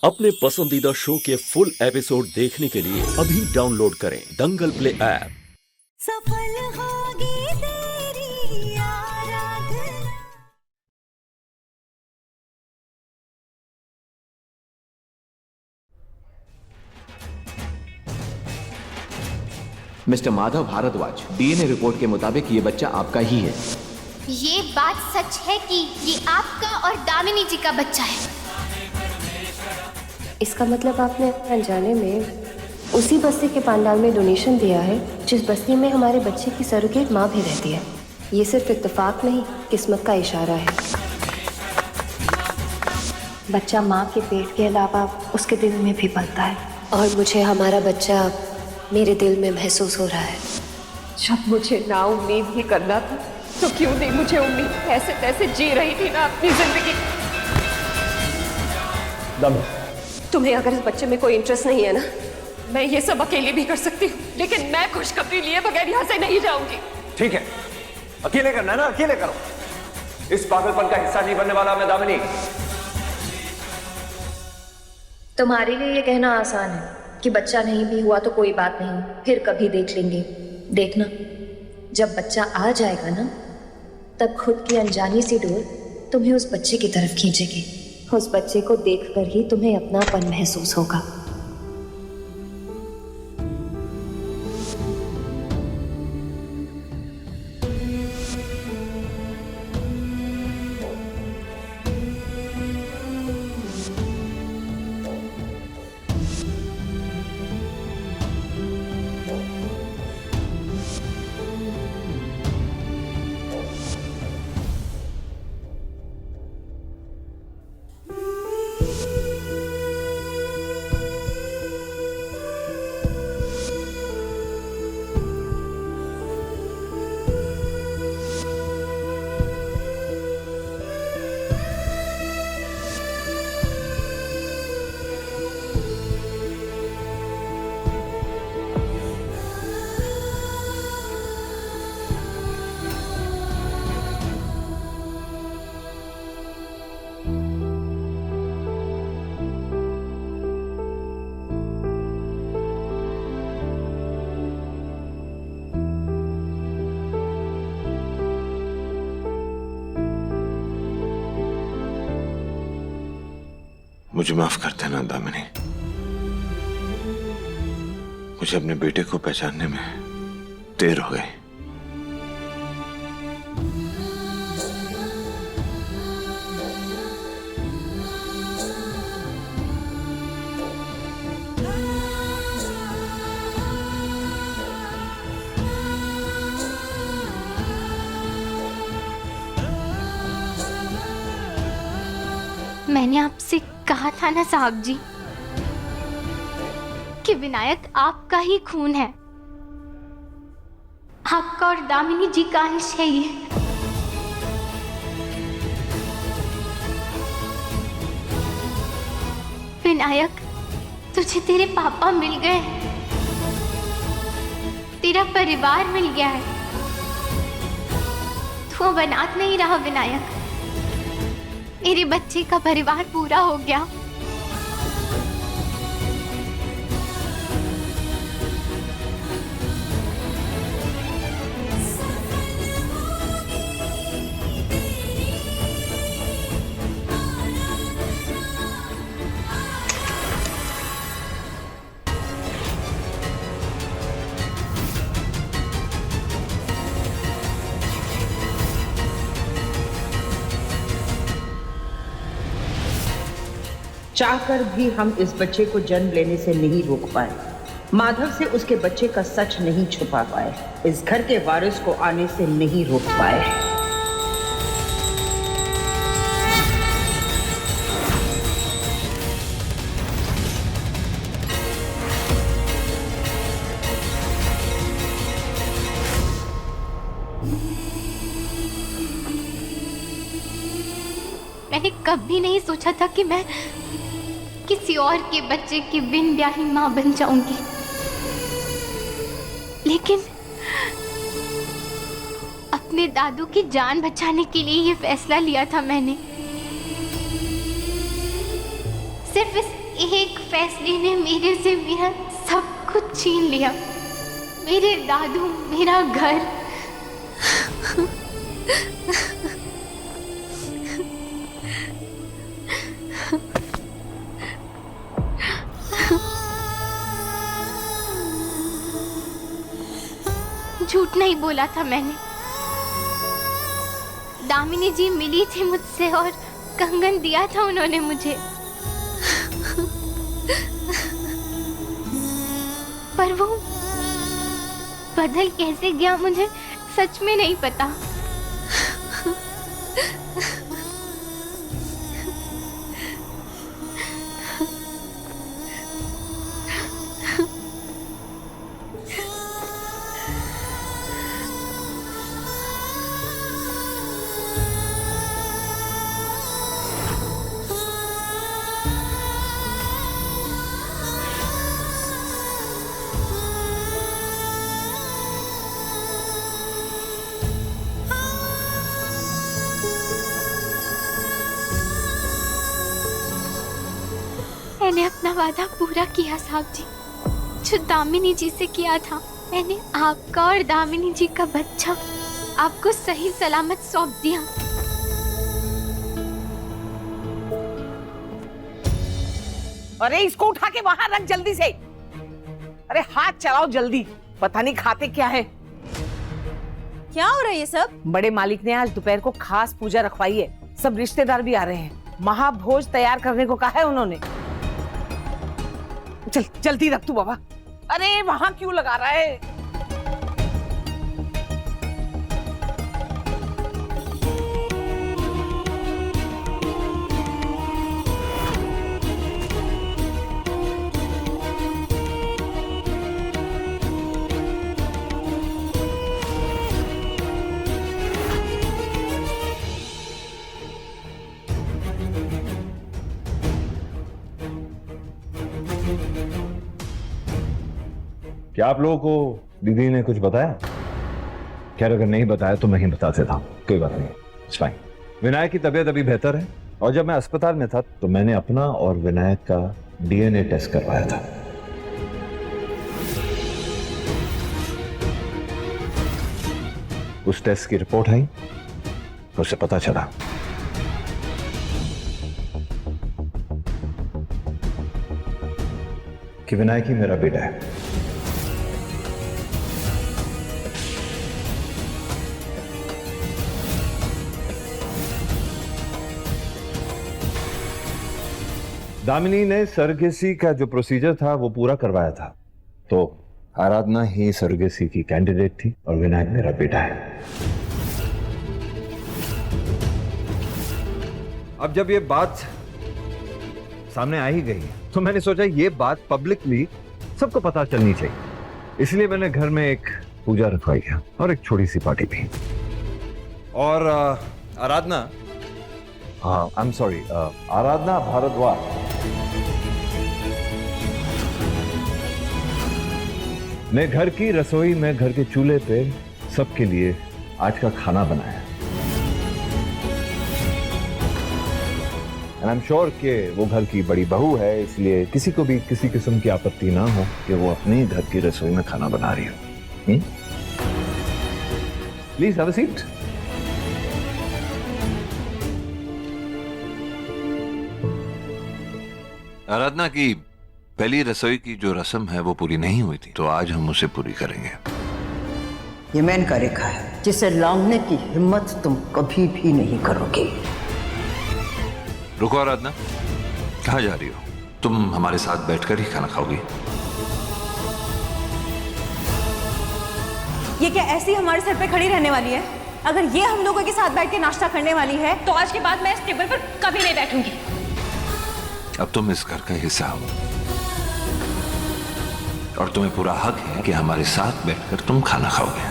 अपने पसंदीदा शो के फुल एपिसोड देखने के लिए अभी डाउनलोड करें दंगल प्ले ऐप। सफल होगी तेरी आराधना। Mister Madhav Bhardwaj, DNA report के मुताबिक ये बच्चा आपका ही है। ये बात सच है कि ये आपका और दामिनी जी का बच्चा है। इसका मतलब आपने अनजाने में उसी बस्ती के पंडाल में डोनेशन दिया है जिस बस्ती में हमारे बच्चे की सरोगेट माँ भी रहती है। ये सिर्फ इत्तेफाक नहीं, किस्मत का इशारा है। बच्चा माँ के पेट के अलावा उसके दिल में भी पलता है और मुझे हमारा बच्चा मेरे दिल में महसूस हो रहा है। जब मुझे ना उम्मीद ही करना था तो क्यों नहीं मुझे उम्मीद? ऐसे तैसे जी रही थी ना अपनी जिंदगी। तुम्हें अगर इस बच्चे में कोई इंटरेस्ट नहीं है ना, मैं ये सब अकेली भी कर सकती हूँ, लेकिन मैं खुशखबरी लिए बगैर यहाँ से नहीं जाऊंगी। ठीक है, अकेले करना है ना, अकेले करो। इस पागलपन का हिस्सा नहीं बनने वाला मैं दामिनी। तुम्हारे लिए ये कहना आसान है कि बच्चा नहीं भी हुआ तो कोई बात नहीं, फिर कभी देख लेंगे। देखना, जब बच्चा आ जाएगा ना, तब खुद की अनजानी सी डोर तुम्हें उस बच्चे की तरफ खींचेगी। उस बच्चे को देखकर ही तुम्हें अपनापन महसूस होगा। मुझे माफ कर देना दामिनी, मुझे अपने बेटे को पहचानने में देर हो गई। मैंने आपसे कहा था ना साहब जी कि विनायक आपका ही खून है, आपका और दामिनी जी का अंश है ये। विनायक, तुझे तेरे पापा मिल गए, तेरा परिवार मिल गया है। तू अब अनाथ नहीं रहा विनायक, मेरे बच्चे का परिवार पूरा हो गया। चाहकर भी हम इस बच्चे को जन्म लेने से नहीं रोक पाए। माधव से उसके बच्चे का सच नहीं छुपा पाए। इस घर के वारिस को आने से नहीं रोक पाए। मैंने कभी नहीं सोचा था कि मैं किसी और के बच्चे की बिन ब्याही माँ बन जाऊंगी, लेकिन अपने दादू की जान बचाने के लिए ये फैसला लिया था मैंने। सिर्फ इस एक फैसले ने मेरे से मेरा सब कुछ छीन लिया। मेरे दादू, मेरा घर। झूठ नहीं बोला था मैंने। दामिनी जी मिली थी मुझसे और कंगन दिया था उन्होंने मुझे। पर वो बदल कैसे गया मुझे सच में नहीं पता। मैंने अपना वादा पूरा किया साहब जी, जो दामिनी जी से किया था। मैंने आपका और दामिनी जी का बच्चा आपको सही सलामत सौंप दिया। अरे इसको उठा के वहां रख जल्दी से। अरे हाथ चलाओ जल्दी, पता नहीं खाते क्या है। क्या हो रहा है ये सब? बड़े मालिक ने आज दोपहर को खास पूजा रखवाई है, सब रिश्तेदार भी आ रहे हैं। महाभोज तैयार करने को कहा है उन्होंने। चल जल्दी रख तू बाबा। अरे वहां क्यों लगा रहा है? क्या आप लोगों को दीदी ने कुछ बताया? खैर अगर नहीं बताया तो मैं ही बता देता हूँ, कोई बात नहीं, इट्स फाइन। विनायक की तबीयत अभी बेहतर है और जब मैं अस्पताल में था तो मैंने अपना और विनायक का डीएनए टेस्ट करवाया था। उस टेस्ट की रिपोर्ट आई, उससे पता चला कि विनायक ही मेरा बेटा है। दामिनी ने सरगेसी का जो प्रोसीजर था वो पूरा करवाया था, तो आराधना ही सरगेसी की कैंडिडेट थी और विनायक मेरा बेटा है। अब जब ये बात सामने आ ही गई तो मैंने सोचा ये बात पब्लिकली सबको पता चलनी चाहिए, इसलिए मैंने घर में एक पूजा रखवाई है और एक छोटी सी पार्टी भी। और आराधना, हाँ आई एम सॉरी, आराधना भारद्वाज ने घर की रसोई में घर के चूल्हे पे सबके लिए आज का खाना बनाया। एंड आई एम श्योर कि वो घर की बड़ी बहू है, इसलिए किसी को भी किसी किस्म की आपत्ति ना हो कि वो अपने घर की रसोई में खाना बना रही हो। Please have a seat. Aradhana की पहली रसोई की जो रस्म है वो पूरी नहीं हुई थी, तो आज हम उसे पूरी करेंगे। ये मैंने का रेखा है जिसे लांघने की हिम्मत तुम कभी भी नहीं करोगे। रुको आराधना, कहाँ जा रही हो? तुम हमारे साथ बैठकर ही खाना खाओगी? ये क्या ऐसी हमारे सर पे खड़ी रहने वाली है? अगर ये हम लोगों के साथ बैठ के नाश्ता करने वाली है तो आज के बाद मैं इस टेबल पर कभी नहीं बैठूंगी। अब तुम इस घर का हिस्सा हो और तुम्हें पूरा हक है कि हमारे साथ बैठकर तुम खाना खाओगे।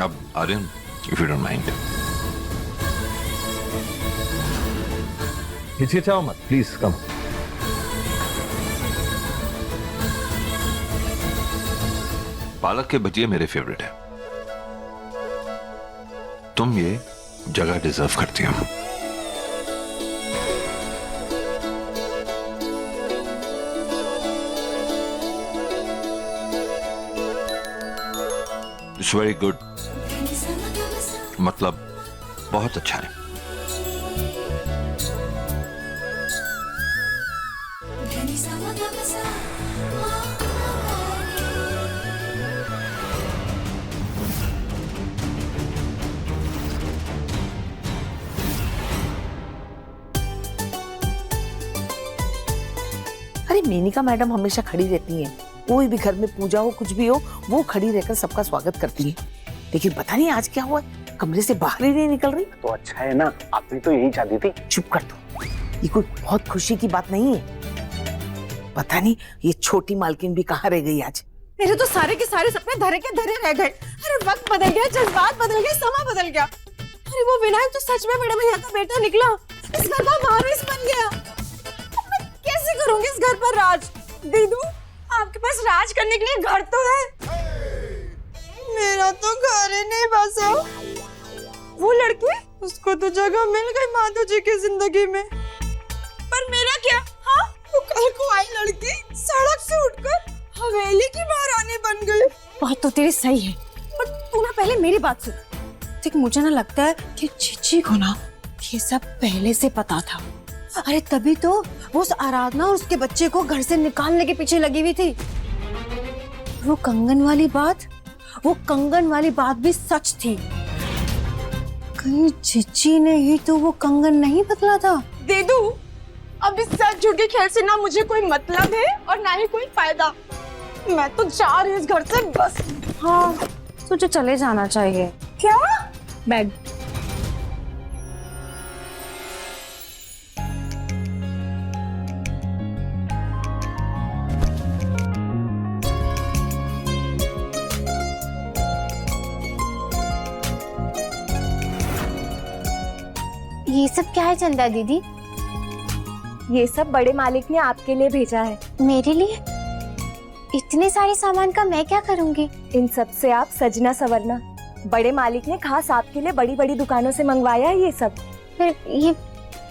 अब Aryan, if you don't mind, हिचकिचाओ मत, प्लीज कम। पालक के भजिए मेरे फेवरेट है। तुम ये जगह डिजर्व करती हूँ। इट्स वेरी गुड, मतलब बहुत अच्छा है। अरे मेनिका मैडम हमेशा खड़ी रहती हैं, कोई भी घर में पूजा हो कुछ भी हो वो खड़ी रहकर सबका स्वागत करती है। लेकिन पता नहीं आज क्या हुआ, कमरे से बाहर ही नहीं निकल रही। तो अच्छा है ना, आपने तो यही चाहती थी। चुप कर दो, ये कोई बहुत खुशी की बात नहीं है। पता नहीं ये छोटी मालकिन भी कहाँ रह गई आज। मेरे तो सारे के सारे सपने धरे के धरे रह गए। अरे वक्त बदल गया, जज्बात बदल गए, समा बदल गया। अरे वो विनायक तो सच में बड़े भैया का बेटा निकला, इस घर का वारिस बन गया। अब मैं कैसे करूंगी इस घर पर राज? दीदू, आपके पास राज करने के लिए घर तो है, मेरा तो घर ही नहीं बसा। वो लड़की, उसको तो जगह मिल गई माधव जी की जिंदगी में, पर मेरा क्या? हाँ, वो कल को आई लड़की सड़क से उठकर हवेली की महारानी बन गई। बात तो तेरी सही है, पर तू ना पहले मेरी बात सुन। देख, मुझे ना लगता है कि चिची को ना ये सब पहले से पता था। अरे तभी तो वो उस आराधना और उसके बच्चे को घर से निकालने के पीछे लगी हुई थी। वो कंगन वाली बात भी सच थी। कहीं चिची ने ही तो वो कंगन नहीं बदला था। दीदू, अब इस सच झूठ के खेल से ना मुझे कोई मतलब है और ना ही कोई फायदा। मैं तो जा रही हूँ इस घर से बस। हाँ, तुझे चले जाना चाहिए। क्या? बैग। ये सब क्या है चंदा दीदी? ये सब बड़े मालिक ने आपके लिए भेजा है। मेरे लिए? इतने सारे सामान का मैं क्या करूंगी? इन सब से आप सजना संवरना। बड़े मालिक ने खास आपके लिए बड़ी बड़ी दुकानों से मंगवाया है ये सब। फिर ये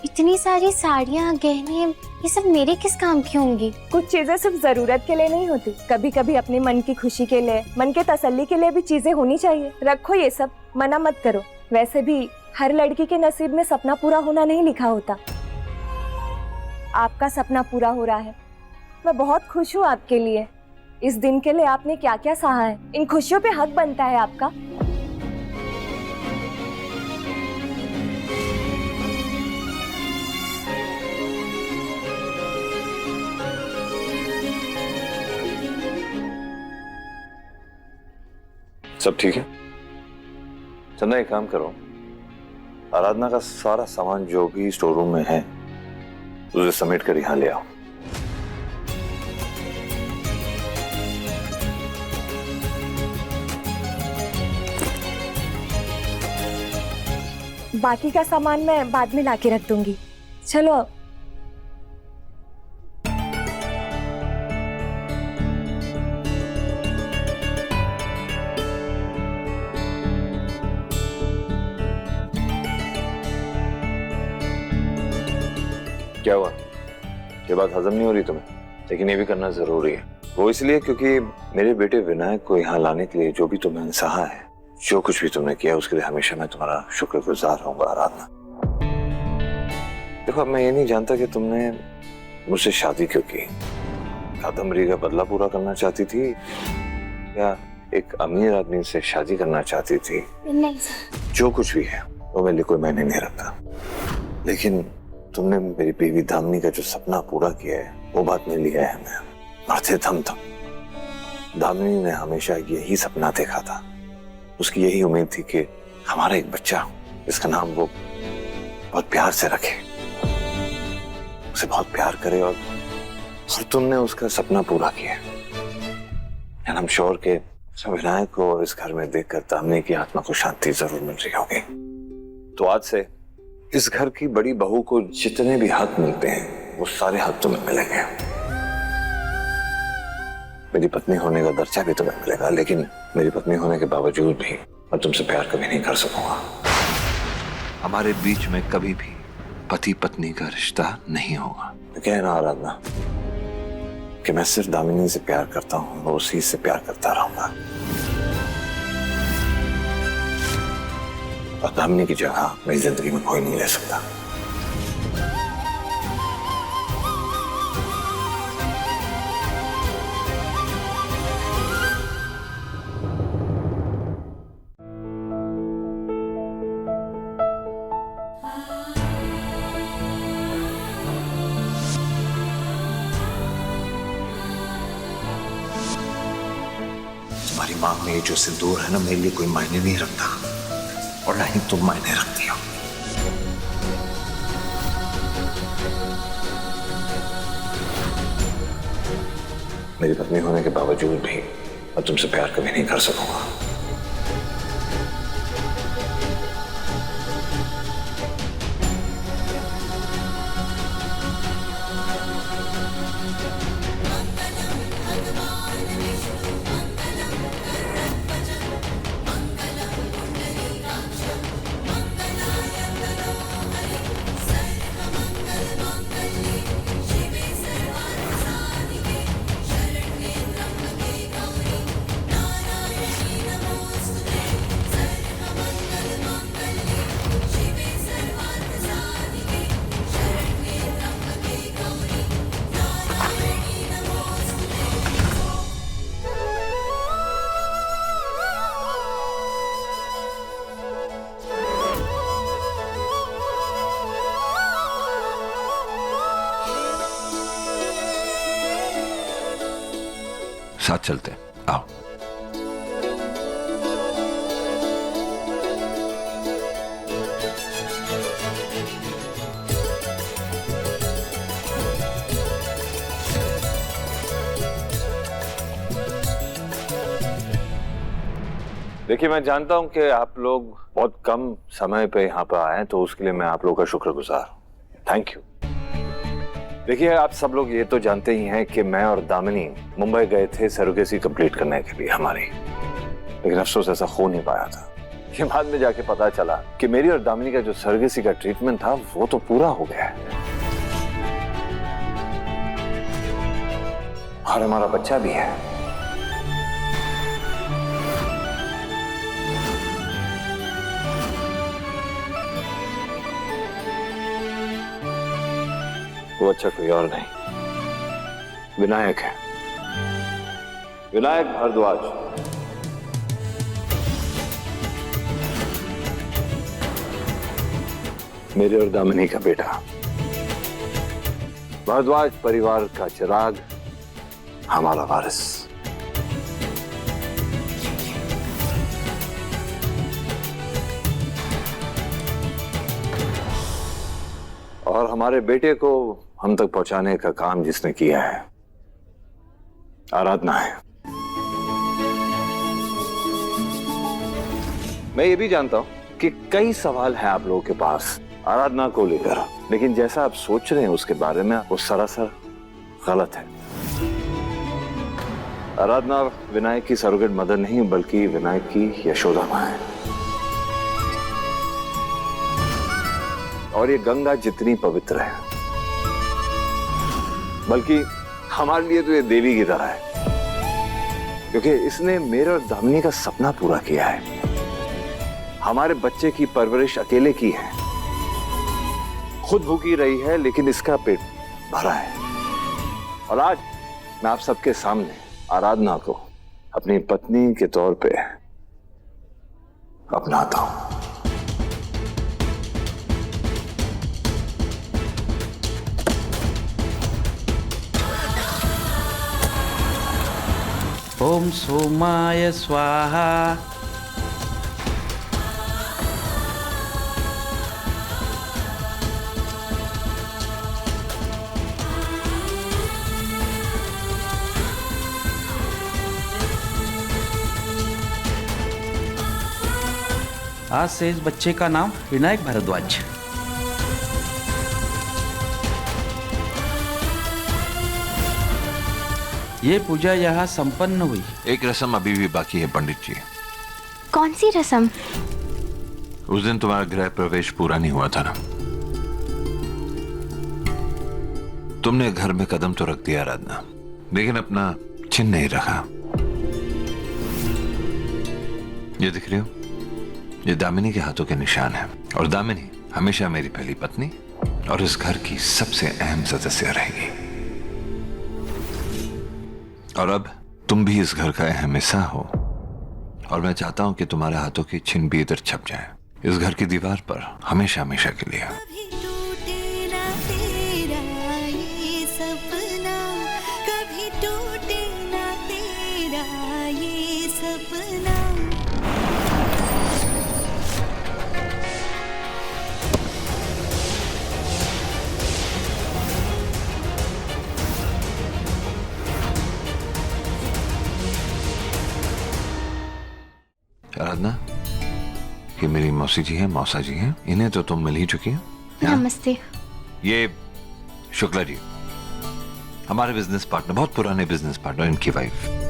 इतनी सारी साड़ियाँ, गहने, ये सब मेरे किस काम की होंगी? कुछ चीजें सिर्फ जरूरत के लिए नहीं होती, कभी कभी अपने मन की खुशी के लिए, मन के तसल्ली के लिए भी चीजें होनी चाहिए। रखो ये सब, मना मत करो। वैसे भी हर लड़की के नसीब में सपना पूरा होना नहीं लिखा होता। आपका सपना पूरा हो रहा है, मैं बहुत खुश हूँ आपके लिए। इस दिन के लिए आपने क्या क्या सहा है, इन खुशियों पे हक बनता है आपका। सब ठीक है? चंदा, एक काम करो, आराधना का सारा सामान जो भी स्टोर रूम में है उसे समेट कर यहाँ ले आओ। बाकी का सामान मैं बाद में लाके रख दूंगी। चलो। क्या हुआ? ये बात हजम नहीं हो रही तुम्हें? लेकिन ये भी करना जरूरी है। वो इसलिए क्योंकि मेरे बेटे विनायक को यहाँ लाने के लिए जो भी तुमने सहा है, जो कुछ भी तुमने किया, उसके लिए हमेशा मैं तुम्हारा शुक्रगुजार रहूंगा आराधना। देखो, अब मैं ये नहीं जानता कि तुमने मुझसे शादी क्यों की। कादम्बरी का बदला पूरा करना चाहती थी या एक अमीर आदमी से शादी करना चाहती थी? नहीं सर। जो कुछ भी है वो मेरे लिए कोई मायने नहीं रखता, लेकिन तुमने मेरी बीवी दामिनी का जो सपना पूरा किया है वो बात में लिया है। मैं मरते दम तक दामिनी ने हमेशा यही सपना देखा था। उसकी यही उम्मीद थी कि हमारा एक बच्चा, इसका नाम वो बहुत प्यार से रखे, उसे बहुत प्यार करे, और तुमने उसका सपना पूरा किया। एंड आई एम श्योर कि विनायक को और इस घर में देखकर दामिनी की आत्मा को शांति जरूर मिल रही होगी। तो आज से इस घर की बड़ी बहू को जितने भी हक मिलते हैं वो सारे हक तुम्हें मिलेंगे। मेरी पत्नी होने का दर्जा भी तुम्हें मिलेगा, लेकिन मेरी पत्नी होने के बावजूद भी मैं तुमसे प्यार कभी नहीं कर सकूंगा। हमारे बीच में कभी भी पति पत्नी का रिश्ता नहीं होगा। क्या है ना आराधना कि मैं सिर्फ दामिनी से प्यार करता हूँ और उसी से प्यार करता रहूंगा। और दामिनी की जगह मेरी जिंदगी में कोई नहीं ले सकता। तुम्हारी मांग में ये जो सिंदूर है ना, मेरे लिए कोई मायने नहीं रखता और ना ही तुम मायने रखती हो। मेरी पत्नी होने के बावजूद भी मैं तुमसे प्यार कभी नहीं कर सकूंगा। साथ चलते हैं, आओ। देखिए, मैं जानता हूं कि आप लोग बहुत कम समय पे यहाँ पर आए, तो उसके लिए मैं आप लोगों का शुक्रगुजार हूं। Thank you. देखिए, आप सब लोग ये तो जानते ही हैं कि मैं और दामिनी मुंबई गए थे सरोगेसी कंप्लीट करने के लिए हमारी, लेकिन अफसोस ऐसा हो नहीं पाया था। ये बाद में जाके पता चला कि मेरी और दामिनी का जो सरोगेसी का ट्रीटमेंट था वो तो पूरा हो गया है और हमारा बच्चा भी है। वो अच्छा कोई और नहीं, विनायक है, विनायक भारद्वाज। मेरे और दामिनी का बेटा। भारद्वाज परिवार का चिराग, हमारा वारिस। और हमारे बेटे को हम तक पहुंचाने का काम जिसने किया है, आराधना है। मैं ये भी जानता हूं कि कई सवाल हैं आप लोगों के पास आराधना को लेकर, लेकिन जैसा आप सोच रहे हैं उसके बारे में वो सरासर गलत है। आराधना विनायक की सरोगेट मदर नहीं, बल्कि विनायक की यशोदा मां है। और ये गंगा जितनी पवित्र है, बल्कि हमारे लिए तो ये देवी की तरह है, क्योंकि इसने मेरे और दामिनी का सपना पूरा किया है। हमारे बच्चे की परवरिश अकेले की है, खुद भूखी रही है, लेकिन इसका पेट भरा है। और आज मैं आप सबके सामने आराधना को अपनी पत्नी के तौर पे अपनाता हूं। ओम सोमाय स्वाहा। आज से इस बच्चे का नाम विनायक भारद्वाज। ये पूजा यहाँ संपन्न हुई। एक रस्म अभी भी बाकी है पंडित जी। कौन सी रस्म? उस दिन तुम्हारा गृह प्रवेश पूरा नहीं हुआ था ना। तुमने घर में कदम तो रख दिया आराधना, लेकिन अपना चिन्ह नहीं रखा। ये दिख रही हो, ये दामिनी के हाथों के निशान है, और दामिनी हमेशा मेरी पहली पत्नी और इस घर की सबसे अहम सदस्य रहेगी। और अब तुम भी इस घर का अहम हिस्सा हो, और मैं चाहता हूं कि तुम्हारे हाथों की चिन्ह भी इधर छप जाए, इस घर की दीवार पर, हमेशा हमेशा के लिए। कभी टूटे ना तेरा ये सपना, कभी टूटे ना तेरा ये सपना। आराधना, ये मेरी मौसी जी हैं, मौसा जी हैं, इन्हें तो तुम मिल ही चुकी हैं। नमस्ते। ये शुक्ला जी, हमारे बिजनेस पार्टनर, बहुत पुराने बिजनेस पार्टनर, इनकी वाइफ।